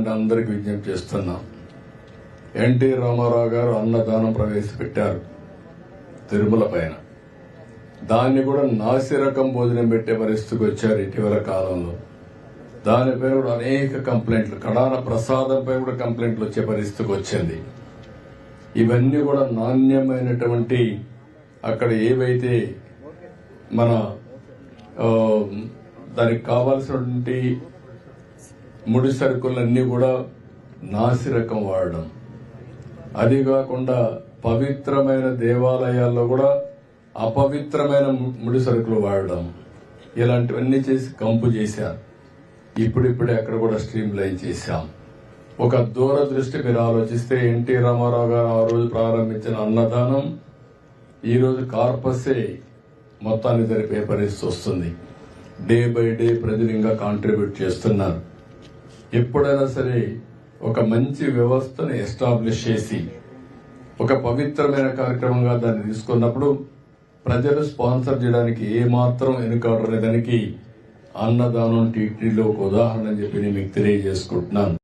నేను అందరికి విజ్ఞప్తి చేస్తున్నా. ఎన్టీ రామారావు గారు అన్నదానం ప్రవేశపెట్టారు తిరుమల పైన. దాన్ని కూడా నాసిరకం భోజనం పెట్టే పరిస్థితికి వచ్చారు ఇటీవల కాలంలో. దానిపై కూడా అనేక కంప్లైంట్లు, కడాన ప్రసాదంపై కూడా కంప్లైంట్లు వచ్చే పరిస్థితికి వచ్చింది. ఇవన్నీ కూడా నాణ్యమైనటువంటి అక్కడ ఏవైతే మన దానికి కావాల్సినటువంటి ముడి సరుకులన్నీ కూడా నాసిరకం వాడడం, అది కాకుండా పవిత్రమైన దేవాలయాల్లో కూడా అపవిత్రమైన ముడి సరుకులు వాడడం, ఇలాంటివన్నీ చేసి కంపు చేశారు. ఇప్పుడిప్పుడే అక్కడ కూడా స్ట్రీమ్ లైన్ చేశాం. ఒక దూరదృష్టి మీరు ఆలోచిస్తే ఎన్టీ రామారావు గారు ఆ రోజు ప్రారంభించిన అన్నదానం ఈ రోజు కార్పసే మొత్తాన్ని జరిపే పరిస్థితి వస్తుంది. డే బై డే ప్రజలు ఇంకా కాంట్రిబ్యూట్ చేస్తున్నారు. ఎప్పుడైనా సరే ఒక మంచి వ్యవస్థను ఎస్టాబ్లిష్ చేసి ఒక పవిత్రమైన కార్యక్రమంగా దాన్ని తీసుకున్నప్పుడు ప్రజలు స్పాన్సర్ చేయడానికి ఏమాత్రం వెనుకాడనే దానికి అన్నదానం టీటీడీలో ఒక ఉదాహరణ అని చెప్పి నేను మీకు తెలియజేసుకుంటున్నాను.